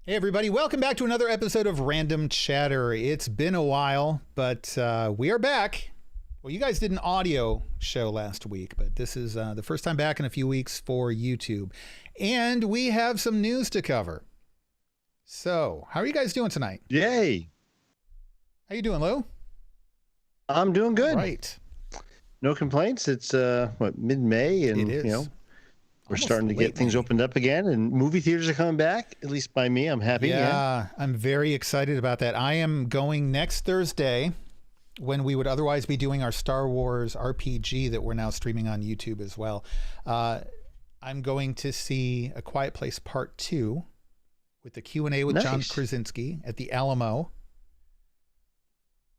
Hey everybody, welcome back to another episode of Random Chatter. It's been a while, but we are back. Well, you guys did an audio show last week, but this is the first time back in a few weeks for YouTube. And we have some news to cover. So, how are you guys doing tonight? Yay. How you doing, Lou? I'm doing good. Right. No complaints. It's mid-May, and It is. We're starting to get things opened up again, and movie theaters are coming back. At least by me, I'm happy. Yeah, I'm very excited about that. I am going next Thursday when we would otherwise be doing our Star Wars RPG that we're now streaming on YouTube as well. I'm going to see A Quiet Place Part 2 with the Q&A with John Krasinski at the Alamo.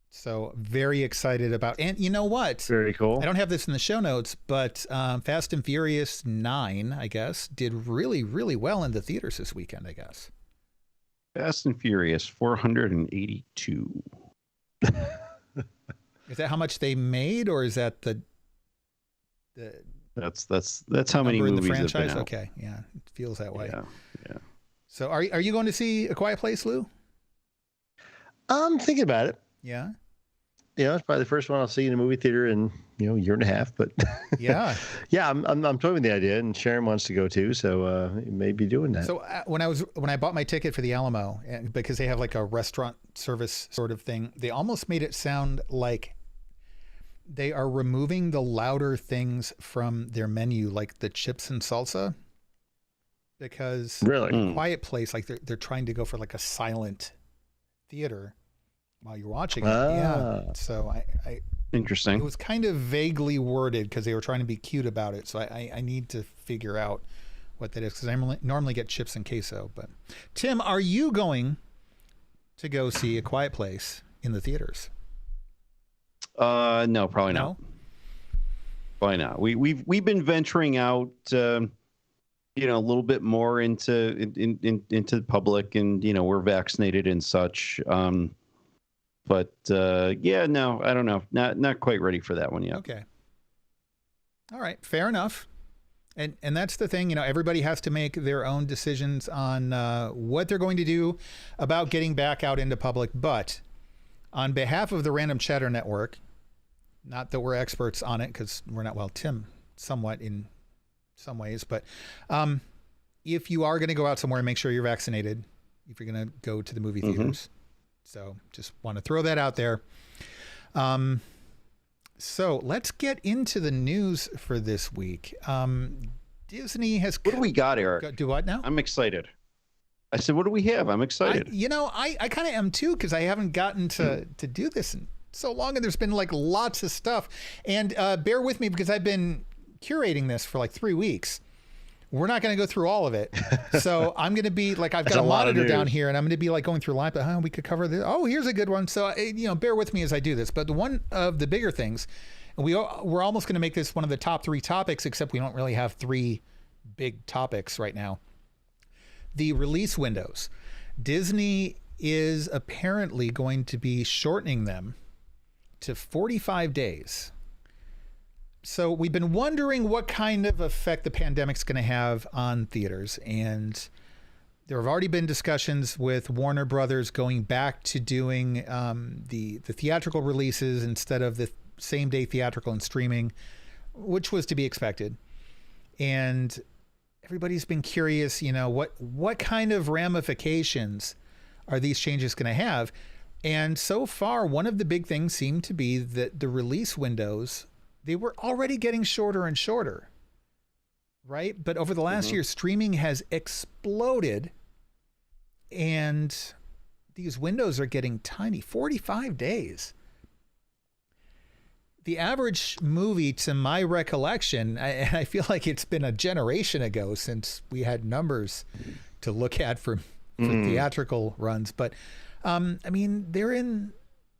So very excited about, and you know what? Very cool. I don't have this in the show notes, but Fast and Furious 9, I guess, did really, really well in the theaters this weekend, I guess. Fast and Furious 482. Is that how much they made, or is that the that's how many number in movies the franchise? have been out. Okay, yeah, it feels that way. Yeah. So are you going to see A Quiet Place, Lou? I'm thinking about it. Yeah. Yeah, it's probably the first one I'll see in a movie theater in a year and a half. But Yeah. yeah, I'm toying with the idea, and Sharon wants to go too, so maybe doing that. So when I bought my ticket for the Alamo, and because they have like a restaurant service sort of thing, they almost made it sound like they are removing the louder things from their menu, like the chips and salsa, because Really? Quiet Place, like they're trying to go for like a silent theater while you're watching it. Yeah. So I Interesting. it was kind of vaguely worded because they were trying to be cute about it. So I need to figure out what that is, because I normally get chips and queso. But Tim, are you going to go see A Quiet Place in the theaters? No, probably not. Probably not. We've been venturing out, a little bit more into the public, and we're vaccinated and such. But no, I don't know. Not quite ready for that one yet. Okay. All right. Fair enough. And that's the thing, everybody has to make their own decisions on what they're going to do about getting back out into public. But on behalf of the Random Chatter Network, not that we're experts on it, because we're not, well, Tim, somewhat in some ways, but if you are going to go out somewhere, make sure you're vaccinated if you're going to go to the movie theaters. So just want to throw that out there. So let's get into the news for this week. Disney has... What do we got, Eric? Do what now? I'm excited. I said, what do we have? I'm excited. I kind of am too, because I haven't gotten to do this in so long, and there's been like lots of stuff. And bear with me, because I've been curating this for like 3 weeks. We're not going to go through all of it. So I'm going to be like, I've got a monitor down here, and I'm going to be like going through line, but we could cover this. Oh, here's a good one. So, bear with me as I do this. But one of the bigger things, and we're almost going to make this one of the top 3 topics, except we don't really have 3 big topics right now. The release windows. Disney is apparently going to be shortening them to 45 days. So we've been wondering what kind of effect the pandemic's going to have on theaters. And there have already been discussions with Warner Brothers going back to doing the theatrical releases instead of the same day theatrical and streaming, which was to be expected. And everybody's been curious, what kind of ramifications are these changes going to have? And so far, one of the big things seemed to be that the release windows, they were already getting shorter and shorter, right? But over the last year, streaming has exploded, and these windows are getting tiny. 45 days. The average movie, to my recollection, I feel like it's been a generation ago since we had numbers to look at for theatrical runs. But, they're in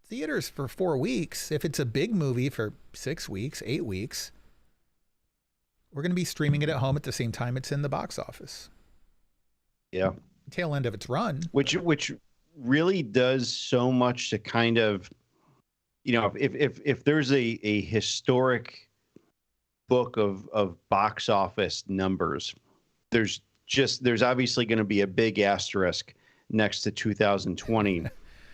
theaters for 4 weeks. If it's a big movie, for 6 weeks, 8 weeks, we're going to be streaming it at home at the same time it's in the box office. Yeah. Tail end of its run. Which really does so much to kind of, if there's a historic book of box office numbers, there's obviously going to be a big asterisk next to 2020.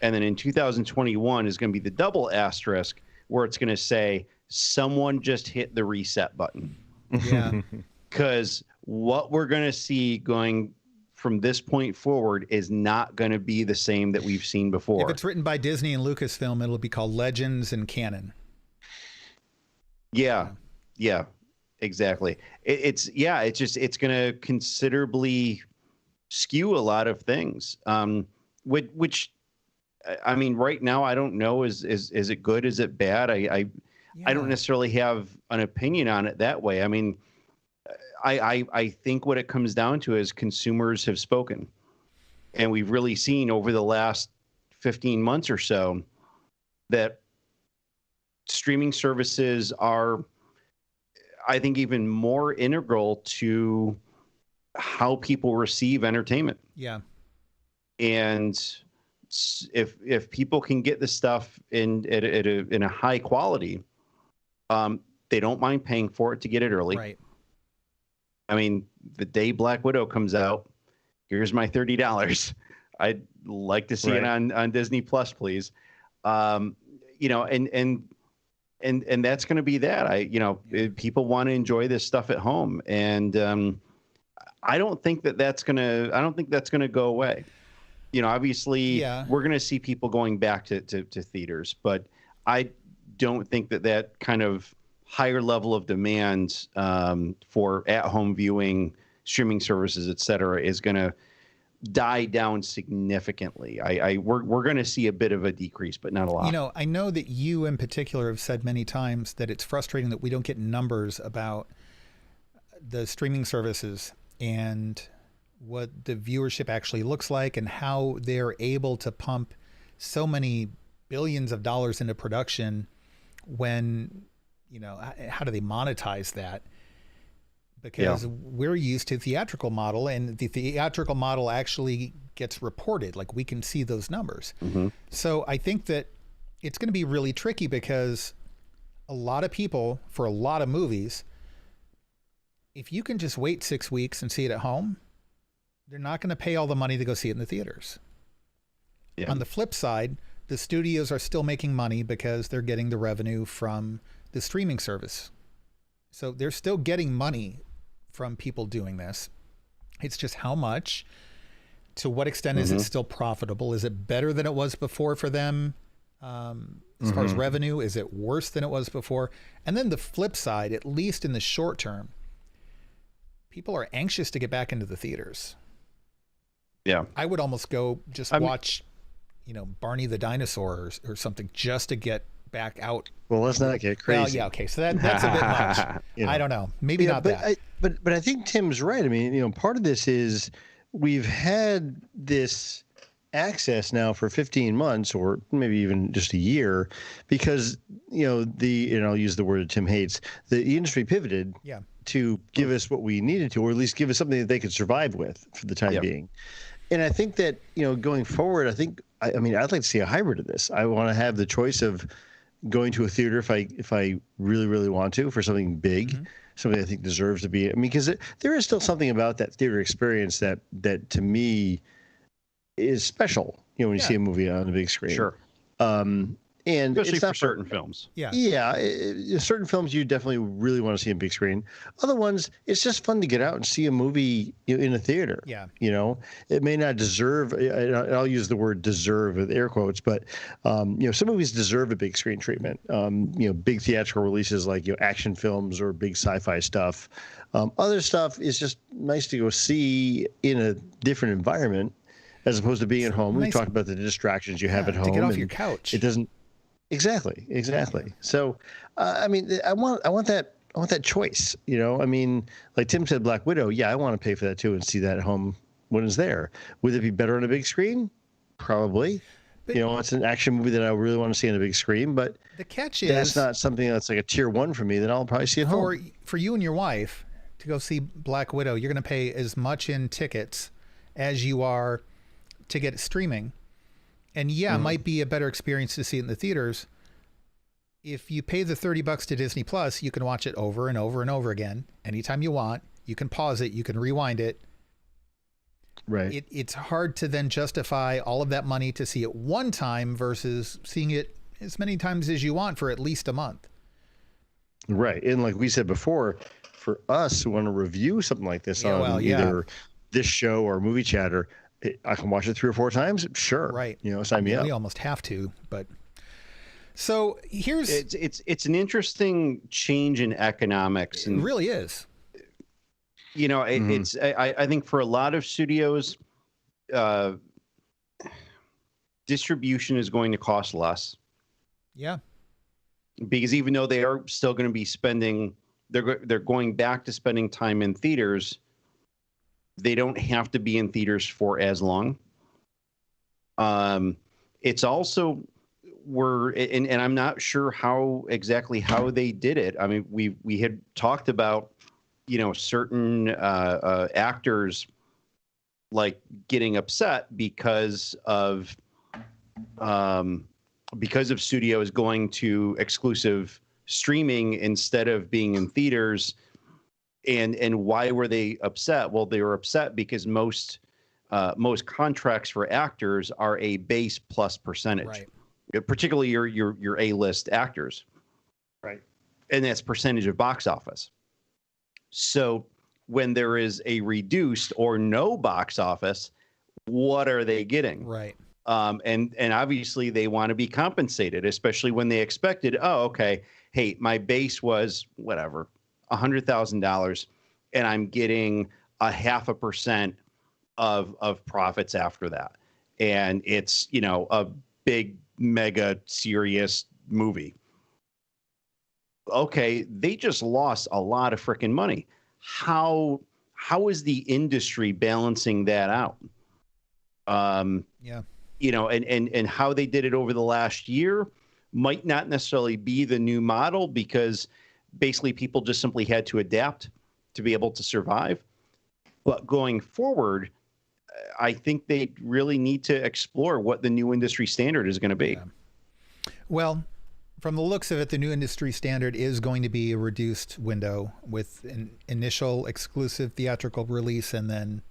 And then in 2021 is going to be the double asterisk where it's going to say someone just hit the reset button. Yeah. Because what we're going to see going from this point forward is not going to be the same that we've seen before. If it's written by Disney and Lucasfilm, it'll be called Legends and Canon. Yeah, exactly. It's going to considerably skew a lot of things. Which I mean, right now I don't know is it good? Is it bad? I don't necessarily have an opinion on it that way. I mean, I think what it comes down to is consumers have spoken, and we've really seen over the last 15 months or so that streaming services are, I think, even more integral to how people receive entertainment. Yeah. And if people can get the stuff in a high quality, they don't mind paying for it to get it early. Right. I mean, the day Black Widow comes out, here's my $30. I'd like to see it on Disney Plus, please. And that's going to be that. People want to enjoy this stuff at home, and I don't think that's going to go away. Obviously, we're going to see people going back to theaters, but I don't think that kind of higher level of demand for at-home viewing, streaming services, et cetera, is going to die down significantly. We're going to see a bit of a decrease, but not a lot. I know that you in particular have said many times that it's frustrating that we don't get numbers about the streaming services and what the viewership actually looks like and how they're able to pump so many billions of dollars into production when, how do they monetize that? Because we're used to theatrical model, and the theatrical model actually gets reported. Like, we can see those numbers. Mm-hmm. So I think that it's going to be really tricky because a lot of people, for a lot of movies, if you can just wait 6 weeks and see it at home, they're not going to pay all the money to go see it in the theaters. Yeah. On the flip side, the studios are still making money because they're getting the revenue from the streaming service. So they're still getting money from people doing this. It's just how much, to what extent is it still profitable? Is it better than it was before for them? As far as revenue, is it worse than it was before? And then the flip side, at least in the short term, people are anxious to get back into the theaters. Yeah. I would almost go just watch, Barney the Dinosaur or something just to get back out. Well, let's not get crazy. Well, yeah, okay. So that's a bit much. I don't know. Maybe not that. But I think Tim's right. I mean, part of this is we've had this access now for 15 months or maybe even just a year because, I'll use the word that Tim hates, the industry pivoted to give us what we needed to, or at least give us something that they could survive with for the time being. And I think that, going forward, I'd like to see a hybrid of this. I want to have the choice of going to a theater if I really, really want to for something big, something I think deserves to be. I mean, because there is still something about that theater experience that to me is special. When you see a movie on the big screen. Sure. And especially it's not for certain films. Certain films you definitely really want to see in big screen. Other ones, it's just fun to get out and see a movie in a theater. Yeah. It may not deserve, I'll use the word deserve with air quotes, but some movies deserve a big screen treatment. Big theatrical releases like action films or big sci-fi stuff. Other stuff is just nice to go see in a different environment as opposed to being at home. We talked about the distractions you have at home. To get off your couch. It doesn't. Exactly. So, I want that choice. Like Tim said, Black Widow. Yeah, I want to pay for that too and see that at home when it's there. Would it be better on a big screen? Probably. But, it's an action movie that I really want to see on a big screen. But the catch is that's not something that's like a tier 1 for me. That I'll probably see at home. For you and your wife to go see Black Widow, you're going to pay as much in tickets as you are to get it streaming. And it might be a better experience to see it in the theaters. If you pay the $30 to Disney Plus, you can watch it over and over and over again. Anytime you want, you can pause it, you can rewind it. Right. it's hard to then justify all of that money to see it one time versus seeing it as many times as you want for at least a month. Right. And like we said before, for us who want to review something like this either this show or Movie Chatter, I can watch it 3 or 4 times. Sure. Right. Sign me up. We almost have to, but so here's it's an interesting change in economics. And it really is. It's I think for a lot of studios, distribution is going to cost less. Yeah. Because even though they are still going to be spending, they're going back to spending time in theaters. They don't have to be in theaters for as long. It's also and I'm not sure how they did it. I mean, we had talked about certain actors like getting upset because of studios going to exclusive streaming instead of being in theaters. And why were they upset? Well, they were upset because most contracts for actors are a base plus percentage, right. Particularly your A-list actors. Right. And that's percentage of box office. So when there is a reduced or no box office, what are they getting? Right. And obviously they want to be compensated, especially when they expected, oh, okay, hey, my base was whatever, $100,000, and I'm getting 0.5% of profits after that. And it's, a big, mega serious movie. Okay, they just lost a lot of freaking money. How is the industry balancing that out? Yeah. And how they did it over the last year might not necessarily be the new model, because basically people just simply had to adapt to be able to survive. But going forward, I think they really need to explore what the new industry standard is going to be. Yeah. Well, from the looks of it, the new industry standard is going to be a reduced window with an initial exclusive theatrical release and then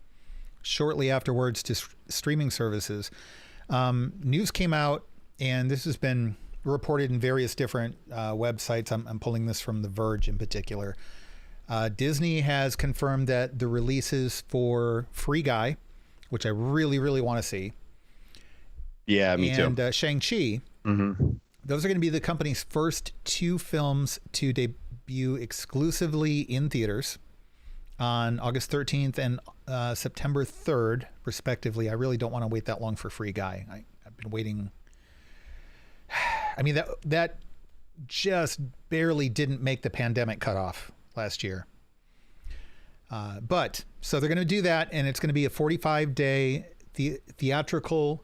shortly afterwards to streaming services. News came out, and this has been reported in various different websites. I'm pulling this from The Verge in particular. Disney has confirmed that the releases for Free Guy, which I really, really want to see. Yeah, me too. And Shang-Chi. Mm-hmm. Those are going to be the company's first 2 films to debut exclusively in theaters on August 13th and September 3rd, respectively. I really don't want to wait that long for Free Guy. I've been waiting. I mean, that just barely didn't make the pandemic cutoff last year. But so they're going to do that, and it's going to be a 45-day theatrical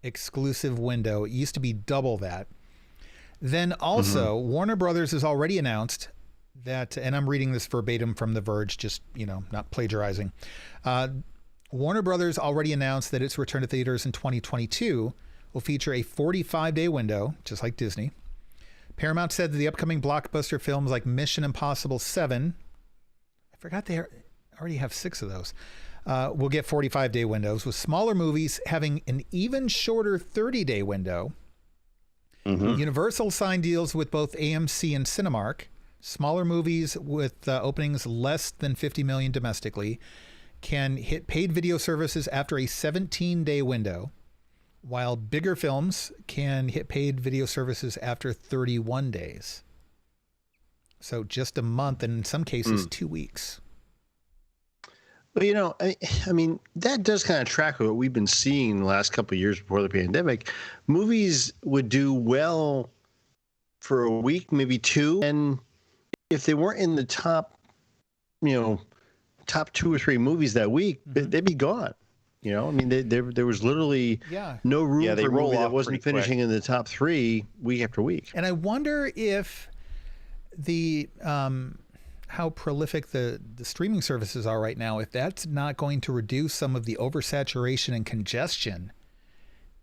exclusive window. It used to be double that. Then also, Warner Brothers has already announced that, and I'm reading this verbatim from The Verge, just, not plagiarizing. Warner Brothers already announced that its return to theaters in 2022 will feature a 45-day window, just like Disney. Paramount said that the upcoming blockbuster films like Mission Impossible 7, I forgot they already have 6 of those, will get 45-day windows, with smaller movies having an even shorter 30-day window. Universal signed deals with both AMC and Cinemark. Smaller movies with openings less than 50 million domestically can hit paid video services after a 17-day window, while bigger films can hit paid video services after 31 days. So just a month, and in some cases, 2 weeks. But, I mean, that does kind of track what we've been seeing the last couple of years before the pandemic. Movies would do well for a week, maybe 2. And if they weren't in the top 2 or 3 movies that week, they'd be gone. I mean, there was literally no room for a movie that wasn't finishing in the top 3 week after week. And I wonder if the how prolific the streaming services are right now, if that's not going to reduce some of the oversaturation and congestion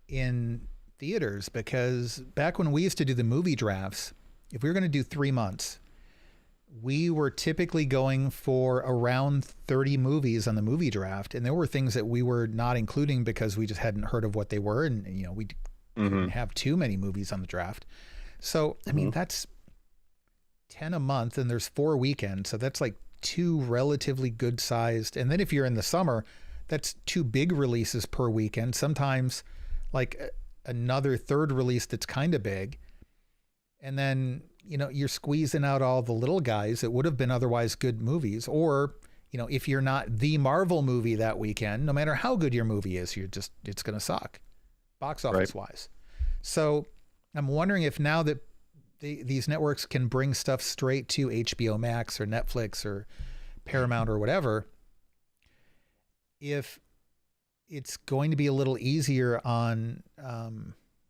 in theaters. Because back when we used to do the movie drafts, if we were going to do 3 months, we were typically going for around 30 movies on the movie draft. And there were things that we were not including because we just hadn't heard of what they were. And, you know, we didn't have too many movies on the draft. So, I mean, that's 10 a month and there's 4 weekends. So that's like 2 relatively good sized. And then if you're in the summer, that's 2 big releases per weekend. Sometimes like another third release that's kind of big. And then, you know, you're squeezing out all the little guys that would have been otherwise good movies. Or, you know, if you're not the Marvel movie that weekend, no matter how good your movie is, it's going to suck box office wise. So I'm wondering if now that these networks can bring stuff straight to HBO Max or Netflix or Paramount or whatever, if it's going to be a little easier on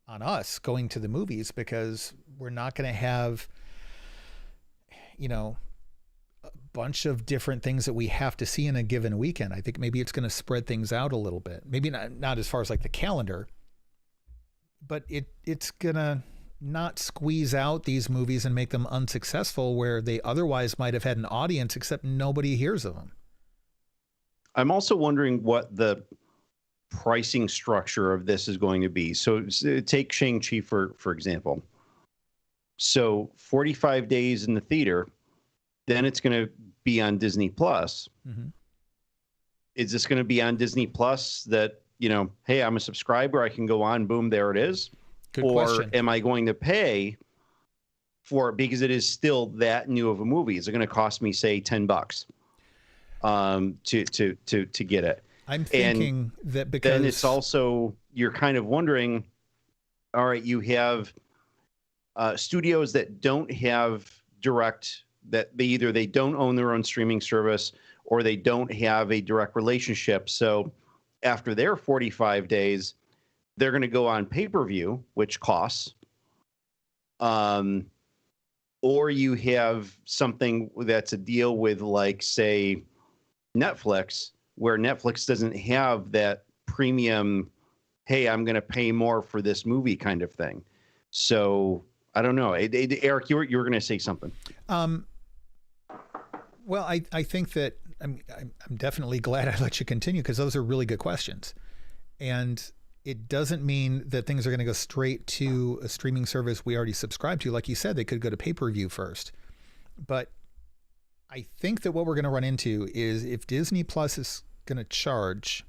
us going to the movies, because we're not going to have, you know, a bunch of different things that we have to see in a given weekend. I think maybe it's going to spread things out a little bit. Maybe not as far as like the calendar, but it's going to not squeeze out these movies and make them unsuccessful where they otherwise might have had an audience, except nobody hears of them. I'm also wondering what the pricing structure of this is going to be. So take Shang-Chi for example. So 45 days in the theater, then it's going to be on Disney Plus. Is this going to be on Disney Plus that, you know, hey, I'm a subscriber, I can go on, boom, there it is? Good or question. Am I going to pay for it because it is still that new of a movie? Is it going to cost me, say, $10 to get it? I'm thinking that because then it's also, you're kind of wondering, all right, you have studios that don't have direct, that they don't own their own streaming service or they don't have a direct relationship. So after their 45 days, they're going to go on pay-per-view, which costs. Or you have something that's a deal with, like, say, Netflix, where Netflix doesn't have that premium, hey, I'm going to pay more for this movie kind of thing. So I don't know. Eric, you were going to say something. Well, I think that I'm definitely glad I let you continue, because those are really good questions. And it doesn't mean that things are going to go straight to a streaming service we already subscribe to. Like you said, they could go to pay-per-view first. But I think that what we're going to run into is if Disney Plus is going to charge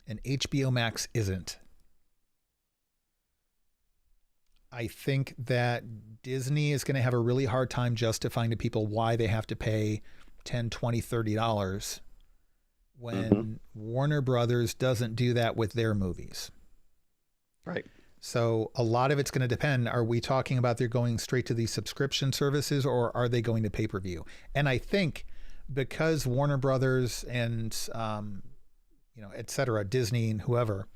and HBO Max isn't, I think that Disney is going to have a really hard time justifying to people why they have to pay $10, $20, $30 when Warner Brothers doesn't do that with their movies. Right. So a lot of it's going to depend. Are we talking about they're going straight to these subscription services, or are they going to pay-per-view? And I think because Warner Brothers and, et cetera, Disney and whoever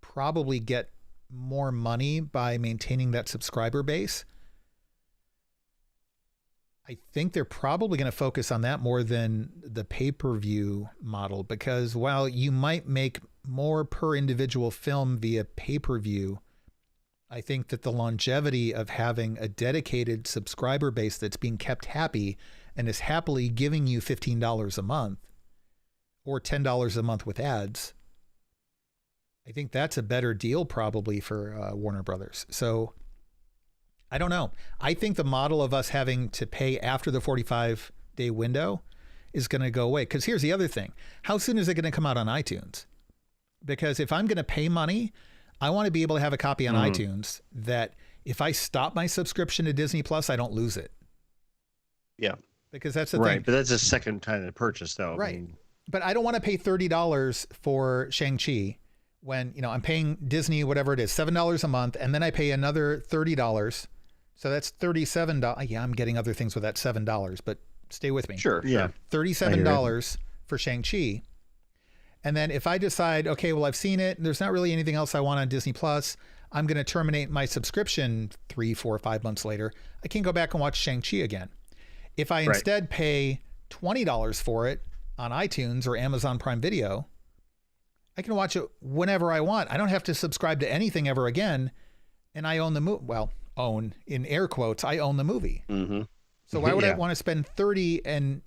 probably get more money by maintaining that subscriber base, I think they're probably going to focus on that more than the pay-per-view model, because while you might make more per individual film via pay-per-view, I think that the longevity of having a dedicated subscriber base that's being kept happy and is happily giving you $15 a month or $10 a month with ads, I think that's a better deal probably for Warner Brothers. So I don't know. I think the model of us having to pay after the 45-day window is going to go away. Because here's the other thing. How soon is it going to come out on iTunes? Because if I'm going to pay money, I want to be able to have a copy on iTunes that if I stop my subscription to Disney Plus, I don't lose it. Yeah. Because that's the Right, thing. but that's a second time to purchase, though. Right. I mean, But I don't want to pay $30 for Shang-Chi when, I'm paying Disney, whatever it is, $7 a month, and then I pay another $30. So that's $37. Yeah, I'm getting other things with that $7, but stay with me. Sure. yeah. $37 for Shang-Chi. And then if I decide, okay, well, I've seen it, there's not really anything else I want on Disney Plus, I'm going to terminate my subscription 3, 4, 5 months later, I can go back and watch Shang-Chi again. If I instead pay $20 for it on iTunes or Amazon Prime Video, I can watch it whenever I want. I don't have to subscribe to anything ever again. And I own the movie. Well, own in air quotes, I own the movie. So why would I want to spend 30 and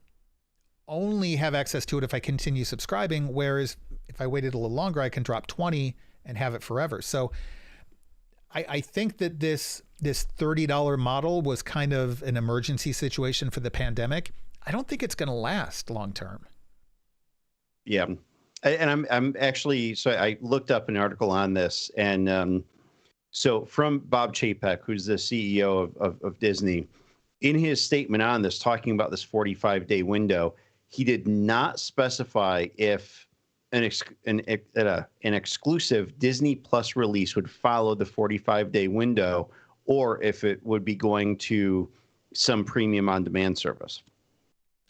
only have access to it if I continue subscribing? Whereas if I waited a little longer, I can drop 20 and have it forever. So I think that this $30 model was kind of an emergency situation for the pandemic. I don't think it's going to last long term. Yeah. And I'm actually, so I looked up an article on this, and so from Bob Chapek, who's the CEO of Disney, in his statement on this, talking about this 45-day window, he did not specify if an exclusive Disney Plus release would follow the 45-day window, or if it would be going to some premium on-demand service.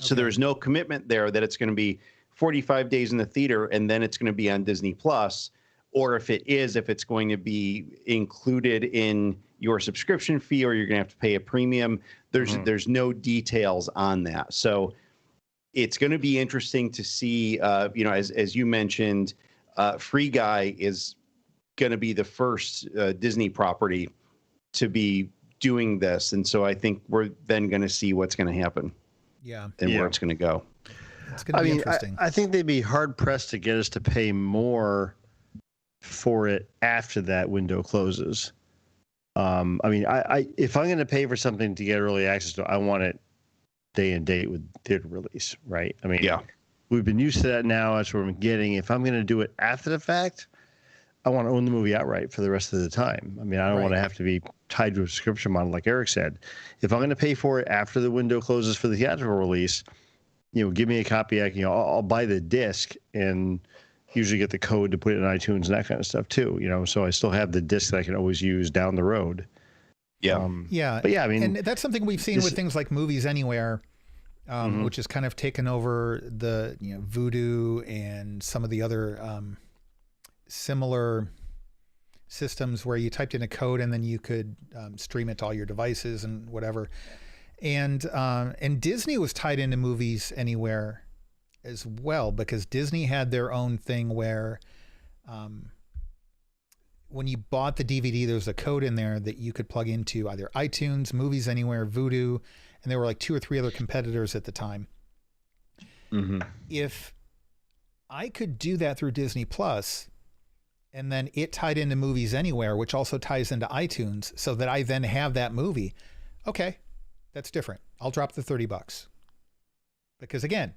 Okay. So there's no commitment there that it's going to be 45 days in the theater and then it's going to be on Disney Plus, or if it's going to be included in your subscription fee, or you're going to have to pay a premium. There's no details on that. So it's going to be interesting to see, as you mentioned, Free Guy is going to be the first Disney property to be doing this. And so I think we're then going to see what's going to happen. Yeah. And where it's going to go. It's going to be interesting. I think they'd be hard pressed to get us to pay more for it after that window closes. I if I'm going to pay for something to get early access to, I want it day and date with theater release, right? I mean, we've been used to that now. That's what I'm getting. If I'm going to do it after the fact, I want to own the movie outright for the rest of the time. I mean, I don't want to have to be tied to a subscription model like Eric said. If I'm going to pay for it after the window closes for the theatrical release, give me a copy. I'll buy the disc and usually get the code to put it in iTunes and that kind of stuff too. So I still have the disc that I can always use down the road. Yeah. But yeah, I mean, and that's something we've seen with things like Movies Anywhere, which has kind of taken over the Vudu and some of the other similar systems where you typed in a code and then you could stream it to all your devices and whatever. And Disney was tied into Movies Anywhere as well, because Disney had their own thing where when you bought the DVD, there was a code in there that you could plug into either iTunes, Movies Anywhere, Vudu, and there were like 2 or 3 other competitors at the time. If I could do that through Disney Plus, and then it tied into Movies Anywhere, which also ties into iTunes, so that I then have that movie, okay, that's different. I'll drop the $30. Because again,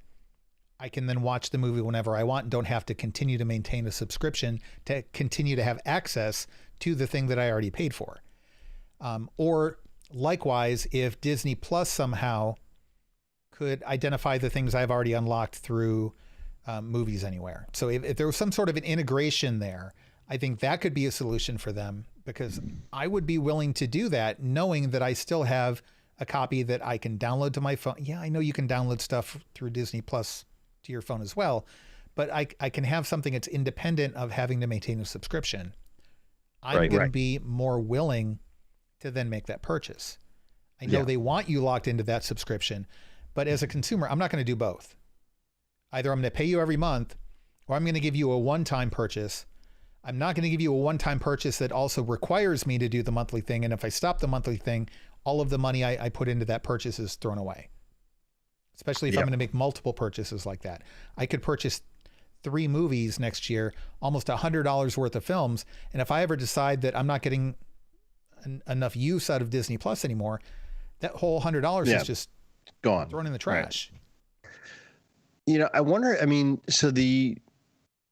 I can then watch the movie whenever I want and don't have to continue to maintain a subscription to continue to have access to the thing that I already paid for. Or likewise, if Disney Plus somehow could identify the things I've already unlocked through Movies Anywhere. So if there was some sort of an integration there, I think that could be a solution for them, because I would be willing to do that knowing that I still have a copy that I can download to my phone. Yeah, I know you can download stuff through Disney Plus to your phone as well, but I can have something that's independent of having to maintain a subscription. I'm going to be more willing to then make that purchase. I know they want you locked into that subscription, but as a consumer, I'm not going to do both. Either I'm going to pay you every month, or I'm going to give you a one-time purchase. I'm not going to give you a one-time purchase that also requires me to do the monthly thing. And if I stop the monthly thing, all of the money I put into that purchase is thrown away. Especially if I'm going to make multiple purchases like that. I could purchase 3 movies next year, almost $100 worth of films. And if I ever decide that I'm not getting enough use out of Disney Plus anymore, that whole $100 is just gone, thrown in the trash. Right. I wonder, so the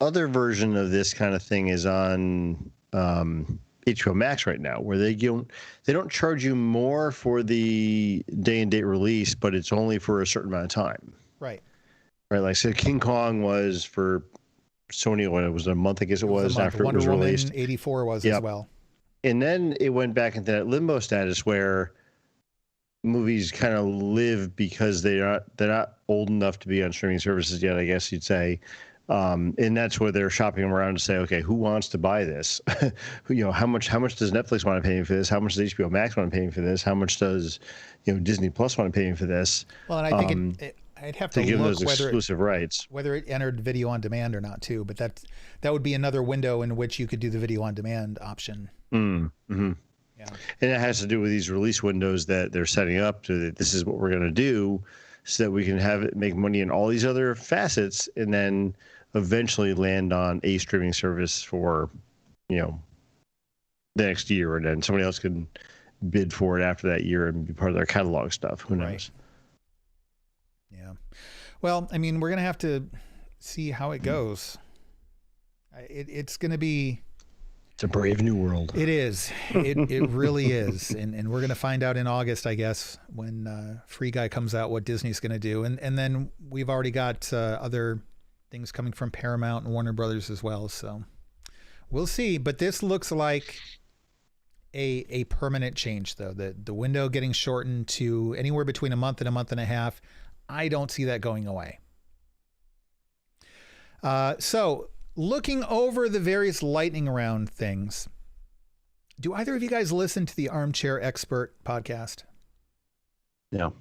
other version of this kind of thing is on HBO Max right now, where they don't charge you more for the day and date release, but it's only for a certain amount of time. Right. Like, so King Kong was for Sony, when it was a month, I guess it was after Wonder it was Woman released. 84 was as well. And then it went back into that limbo status where movies kind of live because they're not old enough to be on streaming services yet, I guess you'd say. And that's where they're shopping around to say, okay, who wants to buy this? How much does Netflix want to pay me for this? How much does HBO Max want to pay me for this? How much does, Disney Plus want to pay me for this? Well, and I think I'd have to give look those exclusive rights, whether it entered video on demand or not too, but that would be another window in which you could do the video on demand option. Mm-hmm. And it has to do with these release windows that they're setting up so that this is what we're going to do so that we can have it make money in all these other facets and then eventually land on a streaming service for, the next year. And then somebody else can bid for it after that year and be part of their catalog stuff. Who knows? Right. Yeah. Well, I mean, we're going to have to see how it goes. It's going to be... It's a brave new world. It is. It really is. And we're going to find out in August, I guess, when Free Guy comes out, what Disney's going to do. And then we've already got other things coming from Paramount and Warner Brothers as well. So we'll see. But this looks like a permanent change, though. The window getting shortened to anywhere between a month and a half. I don't see that going away. So looking over the various lightning round things, do either of you guys listen to the Armchair Expert podcast? No.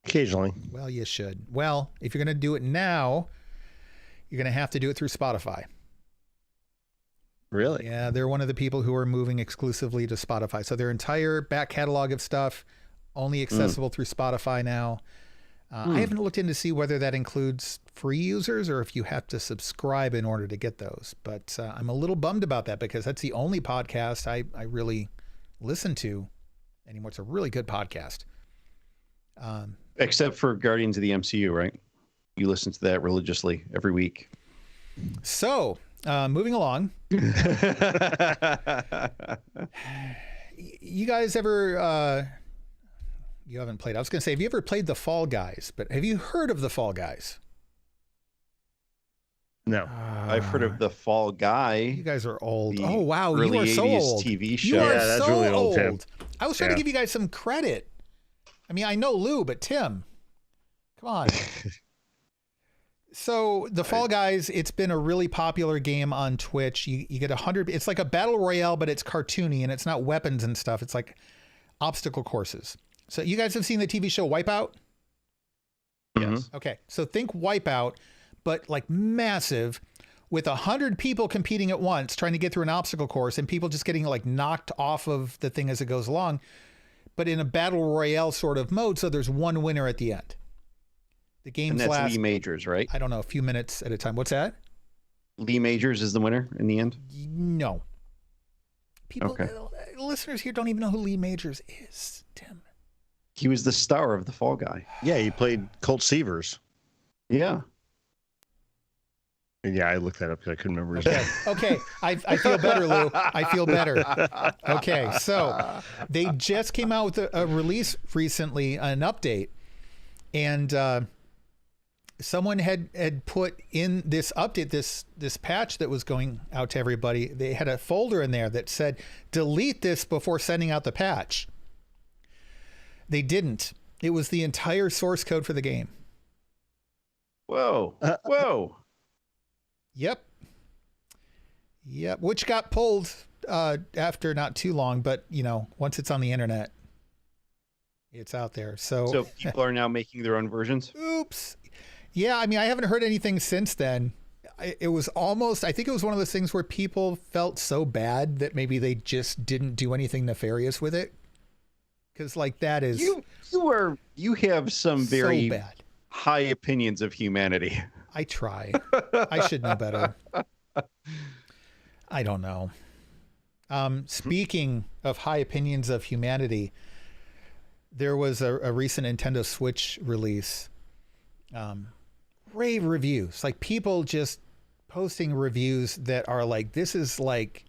Occasionally. Well, you should. Well, if you're going to do it now, you're going to have to do it through Spotify. Really? Yeah, they're one of the people who are moving exclusively to Spotify. So their entire back catalog of stuff only accessible through Spotify now. I haven't looked in to see whether that includes free users or if you have to subscribe in order to get those. But I'm a little bummed about that because that's the only podcast I really listen to anymore. It's a really good podcast. Except for Guardians of the MCU, right? You listen to that religiously every week. So, moving along. You guys ever... you haven't played. I was going to say, have you ever played the Fall Guys? But have you heard of the Fall Guys? No. I've heard of the Fall Guy. You guys are old. The Oh, wow. early You are so 80s old. TV show. You are Yeah, that's so really old, Tim. I was trying to give you guys some credit. I mean, I know Lou, but Tim, come on. So the Fall Guys, it's been a really popular game on Twitch. You get 100. It's like a battle royale, but it's cartoony and it's not weapons and stuff. It's like obstacle courses. So you guys have seen the TV show Wipeout? Yes. Okay. So think Wipeout, but like massive, with 100 people competing at once, trying to get through an obstacle course and people just getting like knocked off of the thing as it goes along, but in a battle royale sort of mode. So there's one winner at the end. The game's And that's last, Lee Majors, right? I don't know, a few minutes at a time. What's that? Lee Majors is the winner in the end? No. People, Okay. listeners here don't even know who Lee Majors is, Tim. He was the star of the Fall Guy. Yeah, he played Colt Seavers. Yeah. And yeah, I looked that up because I couldn't remember his Okay. name. Okay. I feel better, Lou. I feel better. Okay. So they just came out with a release recently, an update. And someone had put in this update, this patch that was going out to everybody. They had a folder in there that said, delete this before sending out the patch. They didn't. It was the entire source code for the game. Whoa. Whoa. Yep. Which got pulled after not too long, but once it's on the internet, it's out there. So people are now making their own versions? Oops. Yeah, I mean, I haven't heard anything since then. It was almost, I think it was one of those things where people felt so bad that maybe they just didn't do anything nefarious with it. Because like that is you have some very so bad. high opinions of humanity. I try. I should know better. I don't know. Speaking of high opinions of humanity, there was a recent Nintendo Switch release. Rave reviews, like people just posting reviews that are like, this is like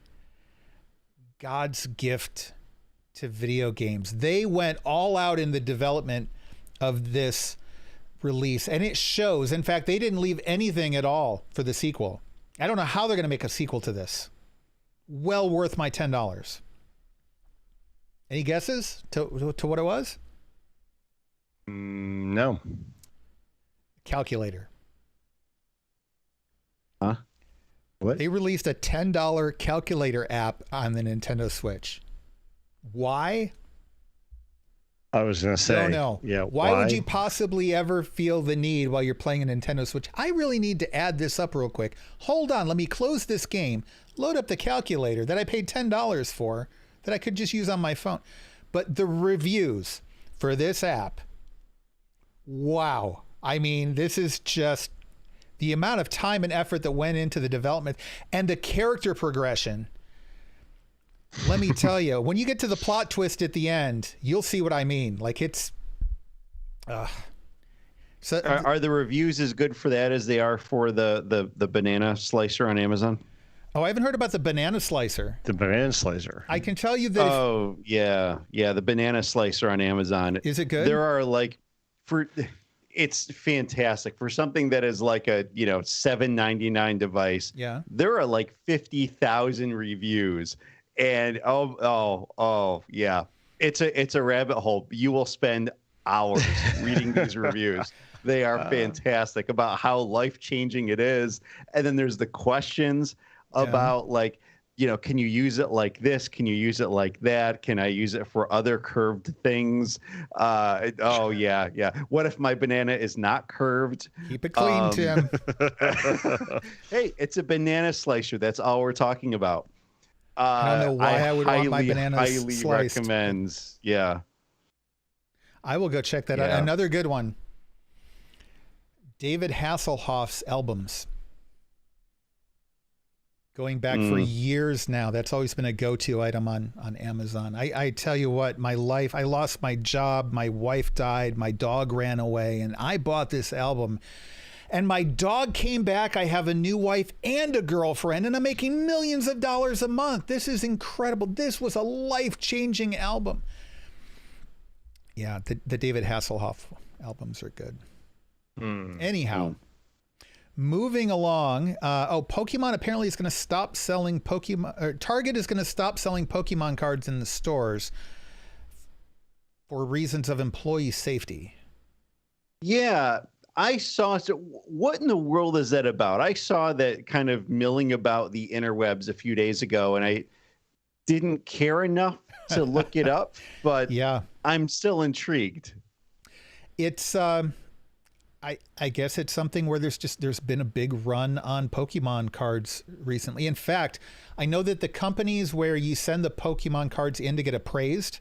God's gift to video games. They went all out in the development of this release, and it shows. In fact, they didn't leave anything at all for the sequel. I don't know how they're going to make a sequel to this. Well worth my $10. Any guesses to what it was? No. Calculator. Huh? What? They released a $10 calculator app on the Nintendo Switch. Why? I was going to say. Don't know. Yeah. Why would you possibly ever feel the need while you're playing a Nintendo Switch? I really need to add this up real quick. Hold on. Let me close this game, load up the calculator that I paid $10 for, that I could just use on my phone. But the reviews for this app, wow. I mean, this is just the amount of time and effort that went into the development and the character progression. Let me tell you, when you get to the plot twist at the end, you'll see what I mean. Like it's, so are the reviews as good for that as they are for the banana slicer on Amazon? Oh, I haven't heard about the banana slicer. The banana slicer. I can tell you that. Oh, yeah. Yeah. The banana slicer on Amazon. Is it good? There are like, it's fantastic for something that is like a, $7.99 device. Yeah. There are like 50,000 reviews, and yeah. It's a rabbit hole. You will spend hours reading these reviews. They are fantastic about how life-changing it is. And then there's the questions about like, can you use it like this? Can you use it like that? Can I use it for other curved things? Yeah. What if my banana is not curved? Keep it clean, Tim. Hey, it's a banana slicer. That's all we're talking about. I don't know why I would want my bananas highly sliced. recommends. Yeah. I will go check that out. Another good one. David Hasselhoff's albums. Going back for years now, that's always been a go-to item on Amazon. I tell you what, my life, I lost my job, my wife died, my dog ran away, and I bought this album. And my dog came back. I have a new wife and a girlfriend, and I'm making millions of dollars a month. This is incredible. This was a life-changing album. Yeah, the David Hasselhoff albums are good. Anyhow. Moving along, Pokemon apparently is going to stop selling Pokemon, or Target is going to stop selling Pokemon cards in the stores for reasons of employee safety. Yeah, I saw. So what in the world is that about? I saw that kind of milling about the interwebs a few days ago, and I didn't care enough to look it up, but yeah, I'm still intrigued. It's, I guess it's something where there's been a big run on Pokemon cards recently. In fact, I know that the companies where you send the Pokemon cards in to get appraised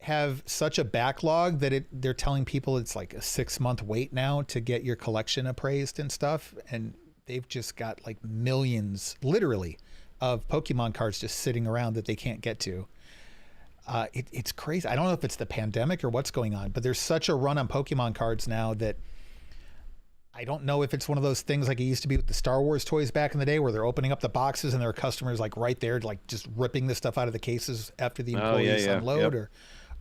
have such a backlog that they're telling people it's like a 6-month wait now to get your collection appraised and stuff. And they've just got like millions, literally, of Pokemon cards just sitting around that they can't get to. It's crazy. I don't know if it's the pandemic or what's going on, but there's such a run on Pokemon cards now that I don't know if it's one of those things like it used to be with the Star Wars toys back in the day where they're opening up the boxes and there are customers like right there, like just ripping the stuff out of the cases after the employees unload or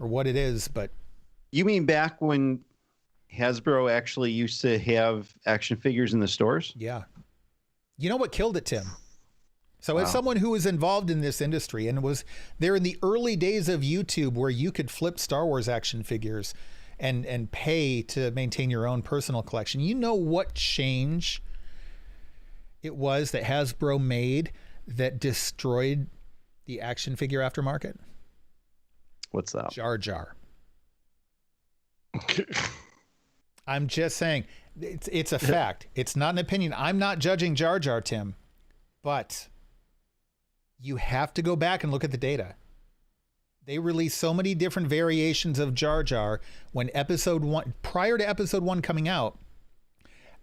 what it is. But you mean back when Hasbro actually used to have action figures in the stores? Yeah. You know what killed it, Tim? So as someone who was involved in this industry and was there in the early days of YouTube where you could flip Star Wars action figures and pay to maintain your own personal collection, you know what change it was that Hasbro made that destroyed the action figure aftermarket? What's that? Jar Jar. I'm just saying, it's a fact. It's not an opinion. I'm not judging Jar Jar, Tim, but you have to go back and look at the data. They released so many different variations of Jar Jar when episode 1, prior to episode 1 coming out,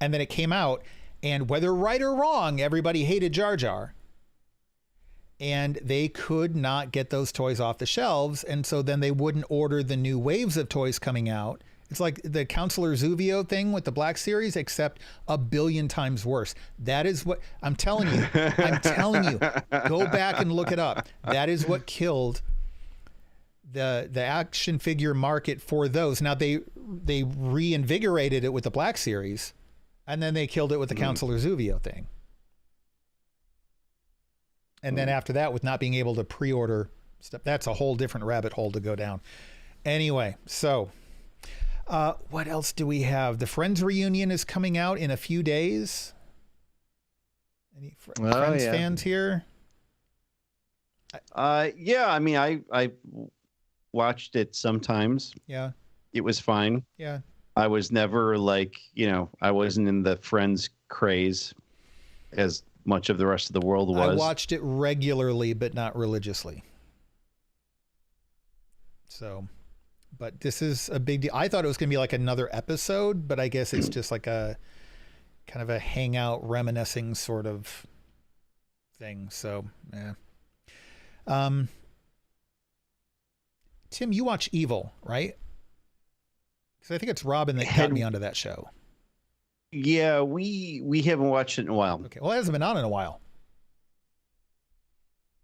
and then it came out, and whether right or wrong, everybody hated Jar Jar. And they could not get those toys off the shelves, and so then they wouldn't order the new waves of toys coming out. It's like the Counselor Zuvio thing with the Black Series, except a billion times worse. That is what I'm telling you. I'm telling you. Go back and look it up. That is what killed the action figure market for those. Now they reinvigorated it with the Black Series, and then they killed it with the Counselor Zuvio thing. And then after that, with not being able to pre-order stuff, that's a whole different rabbit hole to go down. Anyway, so. What else do we have? The Friends reunion is coming out in a few days. Any Friends fans here? Yeah, I mean, I watched it sometimes. Yeah. It was fine. Yeah. I was never like, I wasn't in the Friends craze as much of the rest of the world was. I watched it regularly, but not religiously. So, but this is a big deal. I thought it was going to be like another episode, but I guess it's just like a kind of a hangout, reminiscing sort of thing. So, yeah. Tim, you watch Evil, right? Because I think it's Robin that got me onto that show. Yeah, we haven't watched it in a while. Okay, well, it hasn't been on in a while.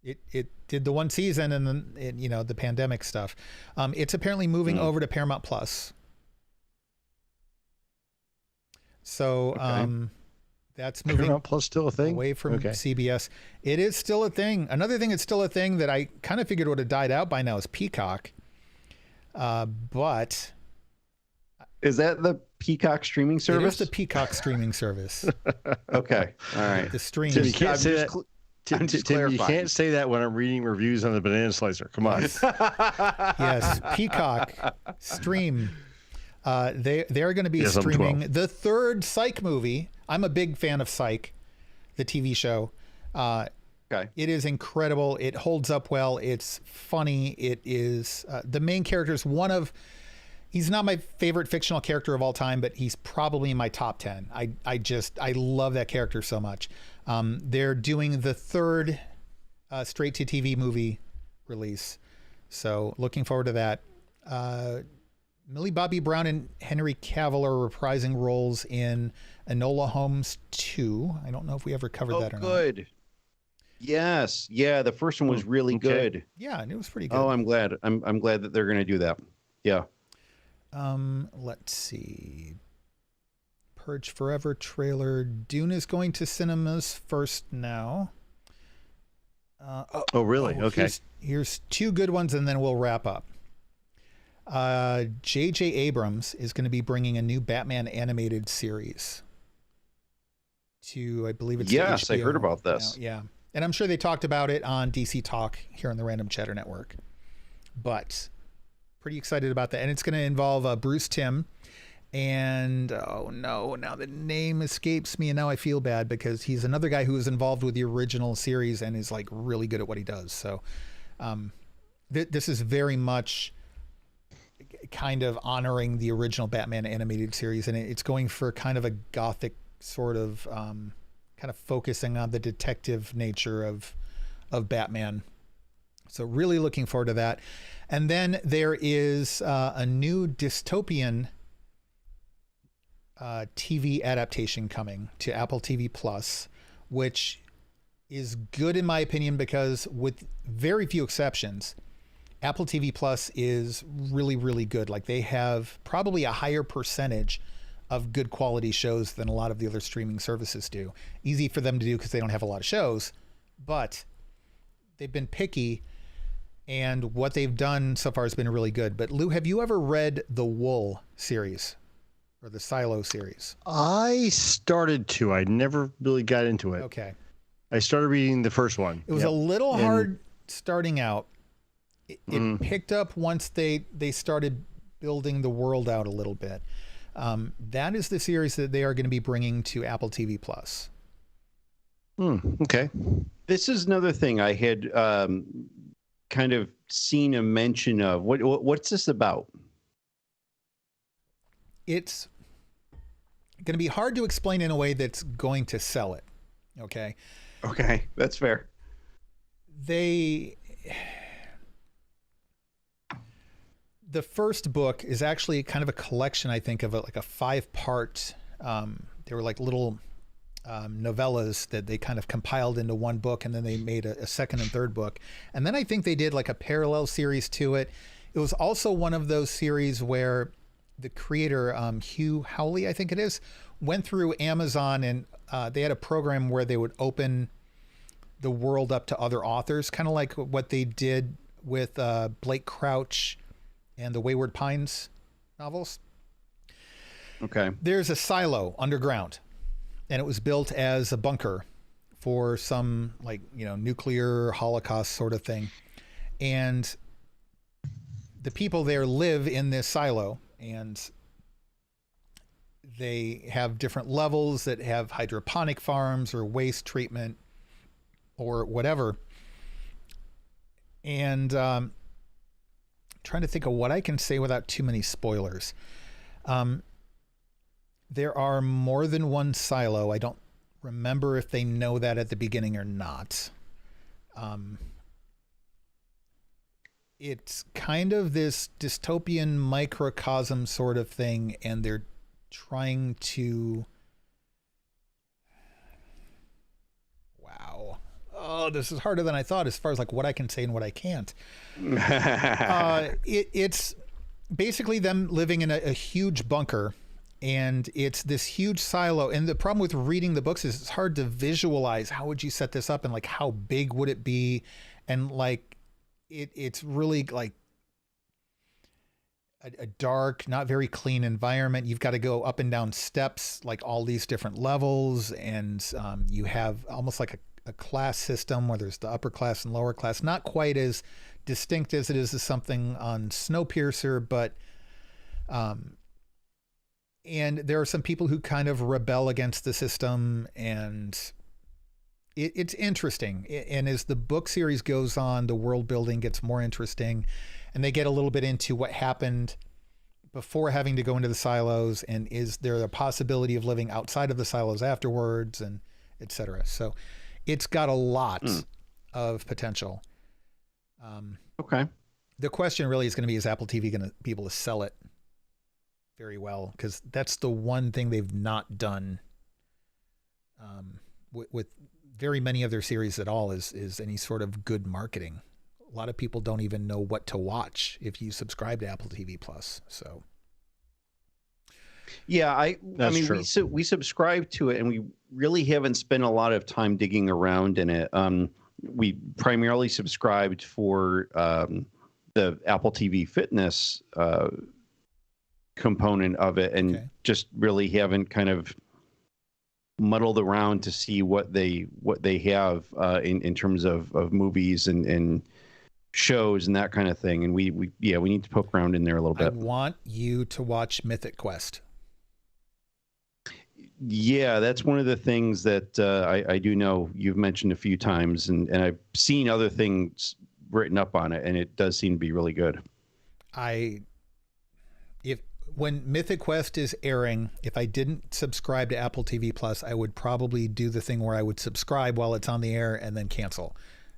It did the one season and then the pandemic stuff. It's apparently moving over to Paramount Plus. So that's moving Paramount Plus still a thing away from CBS. It is still a thing. Another thing that's still a thing that I kind of figured would have died out by now is Peacock. But is that the Peacock streaming service? It is the Peacock streaming service. Okay, all right. The stream. Tim, you can't say that. Tim, you can't say that when I'm reading reviews on the Banana Slicer. Come on. Yes, Peacock stream. They are going to be streaming the third Psych movie. I'm a big fan of Psych, the TV show. Okay. It is incredible. It holds up well. It's funny. It is the main character is he's not my favorite fictional character of all time, but he's probably in my top 10. I love that character so much. They're doing the third straight to TV movie release. So looking forward to that. Millie Bobby Brown and Henry Cavill are reprising roles in Enola Holmes 2. I don't know if we ever covered that or not. Good. Yes. Yeah, the first one was really good. Yeah, and it was pretty good. Oh, I'm glad. I'm glad that they're going to do that. Yeah. Let's see. Purge Forever trailer. Dune is going to cinemas first now. Really? Okay. Here's two good ones, and then we'll wrap up. J.J. Abrams is going to be bringing a new Batman animated series to, I believe it's yes, HBO I heard about this. now. Yeah, and I'm sure they talked about it on DC Talk here on the Random Chatter Network. But pretty excited about that, and it's going to involve Bruce Timm. And oh no, now the name escapes me, and now I feel bad because he's another guy who was involved with the original series and is like really good at what he does. So this is very much kind of honoring the original Batman animated series, and it's going for kind of a gothic sort of kind of focusing on the detective nature of Batman. So really looking forward to that. And then there is a new dystopian TV adaptation coming to Apple TV Plus, which is good in my opinion because with very few exceptions, Apple TV Plus is really, really good. Like they have probably a higher percentage of good quality shows than a lot of the other streaming services do. Easy for them to do because they don't have a lot of shows, but they've been picky and what they've done so far has been really good. But Lou, have you ever read the Wool series or the Silo series? I started to. I never really got into it. Okay. I started reading the first one. It was a little hard starting out. It picked up once they started building the world out a little bit. That is the series that they are going to be bringing to Apple TV Plus. Okay. This is another thing I had kind of seen a mention of. What's this about? It's going to be hard to explain in a way that's going to sell it. Okay. Okay, that's fair. The first book is actually kind of a collection, I think, of like a 5-part. They were like little novellas that they kind of compiled into one book, and then they made a second and third book. And then I think they did like a parallel series to it. It was also one of those series where the creator, Hugh Howley, I think it is, went through Amazon and they had a program where they would open the world up to other authors, kind of like what they did with Blake Crouch and the Wayward Pines novels. Okay. There's a silo underground, and it was built as a bunker for some nuclear holocaust sort of thing. And the people there live in this silo, and they have different levels that have hydroponic farms or waste treatment or whatever. And trying to think of what I can say without too many spoilers. There are more than one silo. I don't remember if they know that at the beginning or not. It's kind of this dystopian microcosm sort of thing, and they're trying to... Wow. Oh, this is harder than I thought as far as like what I can say and what I can't. It's basically them living in a huge bunker, and it's this huge silo. And the problem with reading the books is it's hard to visualize how would you set this up and like how big would it be, and like it's really like a dark, not very clean environment. You've got to go up and down steps, like all these different levels, and you have almost like a class system where there's the upper class and lower class. Not quite as distinct as it is as something on Snowpiercer, but and there are some people who kind of rebel against the system, and it's interesting. And as the book series goes on, the world building gets more interesting, and they get a little bit into what happened before having to go into the silos, and is there a possibility of living outside of the silos afterwards, and etc. So it's got a lot of potential. Okay. The question really is going to be, is Apple TV going to be able to sell it very well? Because that's the one thing they've not done with very many of their series at all is any sort of good marketing. A lot of people don't even know what to watch if you subscribe to Apple TV Plus. So, yeah, I mean, true. we subscribe to it, and we really haven't spent a lot of time digging around in it. We primarily subscribed for the Apple TV Fitness component of it, and just really haven't kind of muddled around to see what they have in terms of movies and shows and that kind of thing. And we need to poke around in there a little bit. I want you to watch Mythic Quest. Yeah, that's one of the things that I do know you've mentioned a few times, and I've seen other things written up on it, and it does seem to be really good. When Mythic Quest is airing, if I didn't subscribe to Apple TV Plus, I would probably do the thing where I would subscribe while it's on the air and then cancel.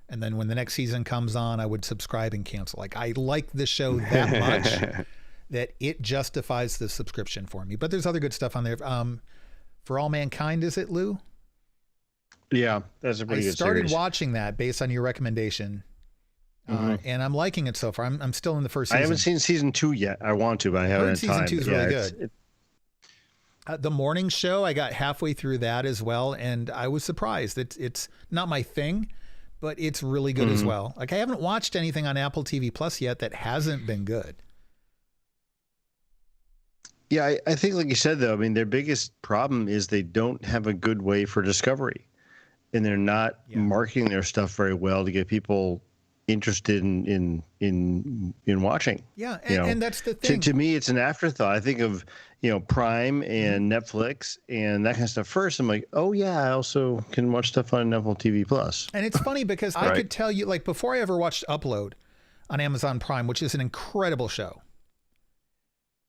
And then when the next season comes on, I would subscribe and cancel. Like, I like the show that much that it justifies the subscription for me. But there's other good stuff on there. For All Mankind, is it, Lou? Yeah, that's a pretty good series. I started watching that based on your recommendation. And I'm liking it so far. I'm still in the first season. I haven't seen season 2 yet. I want to, but I haven't had time. Season 2 is really good. The morning show, I got halfway through that as well, and I was surprised. It's not my thing, but it's really good as well. Like, I haven't watched anything on Apple TV Plus yet that hasn't been good. Yeah, I think, like you said, though, I mean, their biggest problem is they don't have a good way for discovery, and they're not marketing their stuff very well to get people interested in watching. Yeah, and that's the thing. To me, it's an afterthought. I think of Prime and Netflix and that kind of stuff first. I'm like, oh yeah, I also can watch stuff on Apple TV Plus. And it's funny because I could tell you, like, before I ever watched Upload on Amazon Prime, which is an incredible show,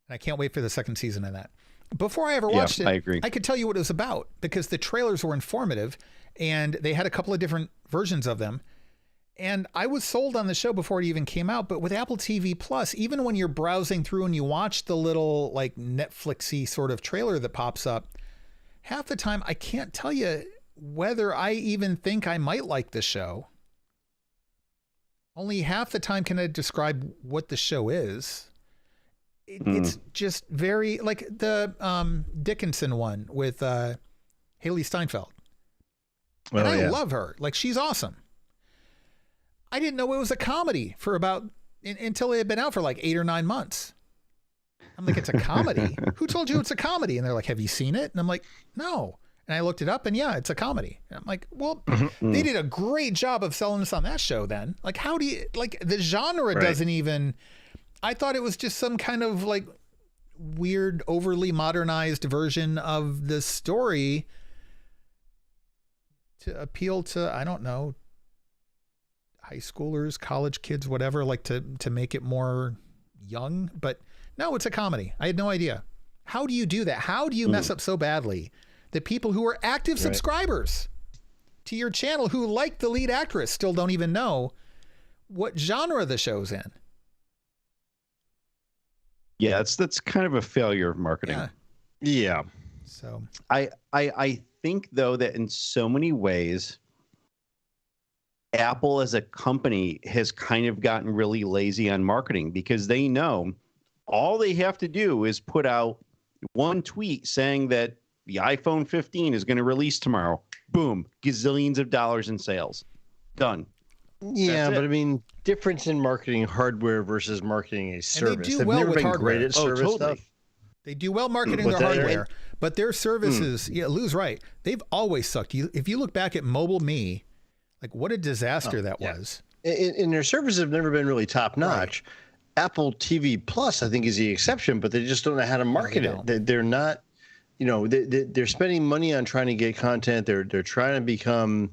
and I can't wait for the second season of that. Before I ever watched it, I agree. I could tell you what it was about because the trailers were informative, and they had a couple of different versions of them. And I was sold on the show before it even came out. But with Apple TV Plus, even when you're browsing through and you watch the little like Netflixy sort of trailer that pops up, half the time I can't tell you whether I even think I might like the show. Only half the time can I describe what the show is. It's just very like the Dickinson one with Haley Steinfeld. And I love her. Like, she's awesome. I didn't know it was a comedy for until it had been out for like 8 or 9 months. I'm like, it's a comedy? Who told you it's a comedy? And they're like, have you seen it? And I'm like, no. And I looked it up, and yeah, it's a comedy. And I'm like, well, they did a great job of selling us on that show then. Like, how do you, like, the genre doesn't even, I thought it was just some kind of like weird, overly modernized version of the story to appeal to, I don't know, high schoolers, college kids, whatever, like to make it more young. But no, it's a comedy. I had no idea. How do you do that? How do you mess up so badly that people who are active subscribers to your channel who like the lead actress still don't even know what genre the show's in? Yeah, that's kind of a failure of marketing. Yeah. So I think though that in so many ways, Apple as a company has kind of gotten really lazy on marketing because they know all they have to do is put out one tweet saying that the iPhone 15 is going to release tomorrow. Boom, gazillions of dollars in sales. Done. Yeah, but I mean, difference in marketing hardware versus marketing a service. do They've well never with been hardware. great at Oh, service totally. stuff. they do well marketing What's their that, hardware, Aaron? but their services, Lou's right. They've always sucked. If you look back at Mobile Me, like what a disaster that was. And their services have never been really top notch. Apple TV Plus, I think, is the exception, but they just don't know how to market it. They're not, they're spending money on trying to get content. They're trying to become,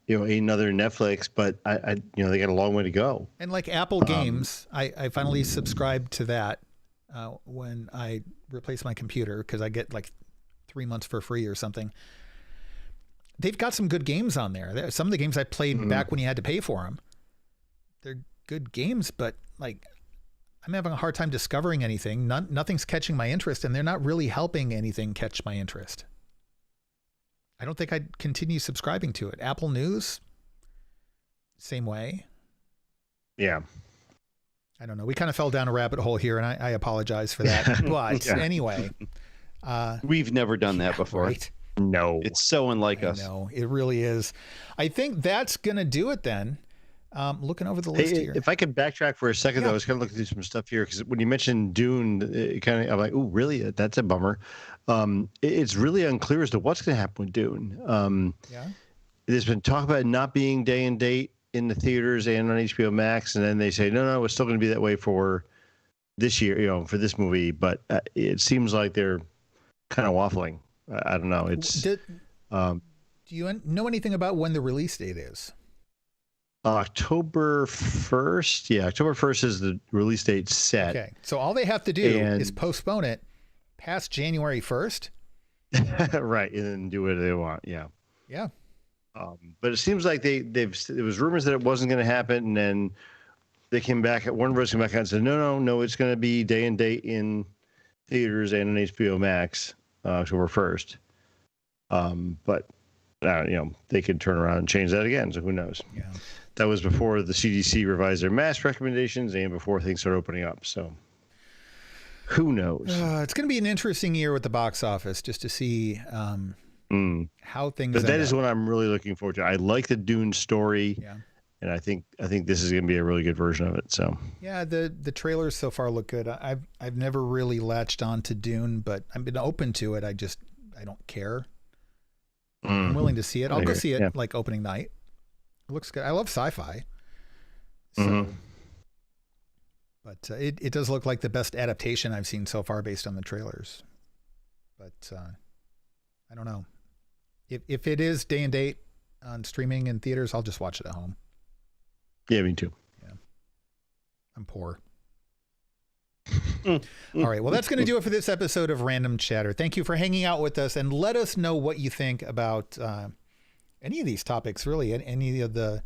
another Netflix, but they got a long way to go. And like Apple Games, I finally subscribed to that when I replaced my computer because I get like 3 months for free or something. They've got some good games on there. Some of the games I played back when you had to pay for them, they're good games, but like I'm having a hard time discovering anything. Nothing's catching my interest, and they're not really helping anything catch my interest. I don't think I'd continue subscribing to it. Apple News, same way. Yeah. I don't know. We kind of fell down a rabbit hole here, and I apologize for that. But anyway. We've never done that before. Right? No. It's so unlike us. No, it really is. I think that's going to do it then. Looking over the list here. If I could backtrack for a second, though, I was kind of looking through some stuff here because when you mentioned Dune, I'm like, oh, really? That's a bummer. It's really unclear as to what's going to happen with Dune. There's been talk about it not being day and date in the theaters and on HBO Max, and then they say, no, it's still going to be that way for this year, for this movie. But it seems like they're kind of waffling. I don't know. Do you know anything about when the release date is? October 1st. Yeah, October 1st is the release date set. Okay. So all they have to do is postpone it past January 1st. Right. And then do whatever they want. Yeah. Yeah. But it seems like there was rumors that it wasn't going to happen. And then they came back, Warner Bros. Came back out and said, no, it's going to be day and date in theaters and on HBO Max, October 1st. But, they could turn around and change that again. So who knows? Yeah. That was before the CDC revised their mask recommendations and before things started opening up. So who knows? It's going to be an interesting year with the box office just to see how things. But that is what I'm really looking forward to. I like the Dune story. Yeah. And I think this is going to be a really good version of it. So yeah, the trailers so far look good. I've never really latched on to Dune, but I've been open to it. I don't care. I'm willing to see it. I'll go see it like opening night. It looks good. I love sci-fi. So, but it does look like the best adaptation I've seen so far based on the trailers. But I don't know. If it is day and date on streaming and theaters, I'll just watch it at home. Yeah, me too. Yeah. I'm poor. All right. Well, that's going to do it for this episode of Random Chatter. Thank you for hanging out with us, and let us know what you think about any of these topics, really, any of the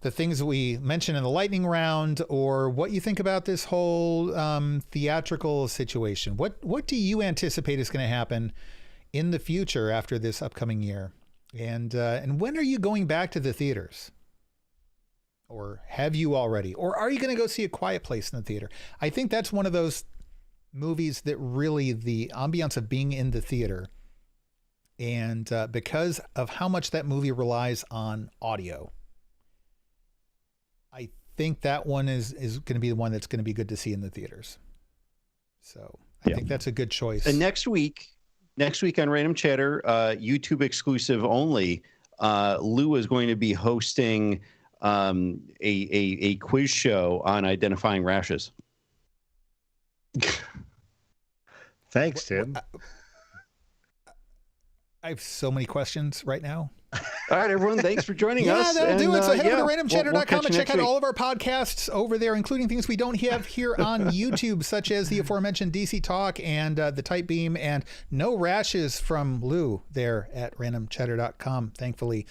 things that we mentioned in the lightning round, or what you think about this whole theatrical situation. What do you anticipate is going to happen in the future after this upcoming year? And when are you going back to the theaters? Or have you already? Or are you going to go see A Quiet Place in the theater? I think that's one of those movies that really the ambiance of being in the theater, and because of how much that movie relies on audio, I think that one is going to be the one that's going to be good to see in the theaters. So I think that's a good choice. And next week on Random Chatter, YouTube exclusive only, Lou is going to be hosting a quiz show on identifying rashes. Thanks, Tim. I have so many questions right now. All right, everyone. Thanks for joining us. Yeah, that'll do it. So head over to randomchatter.com and check out week. all of our podcasts over there, including things we don't have here on YouTube, such as the aforementioned DC Talk and the Tight Beam, and no rashes from Lou there at randomchatter.com, thankfully.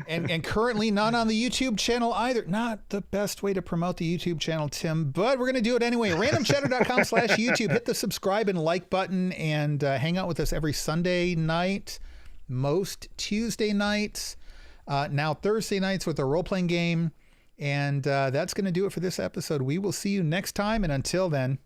And currently none on the YouTube channel either. Not the best way to promote the YouTube channel, Tim, but we're going to do it anyway. randomchatter.com/YouTube. Hit the subscribe and like button and hang out with us every Sunday night, most Tuesday nights, now Thursday nights with a role-playing game. And that's going to do it for this episode. We will see you next time. And until then,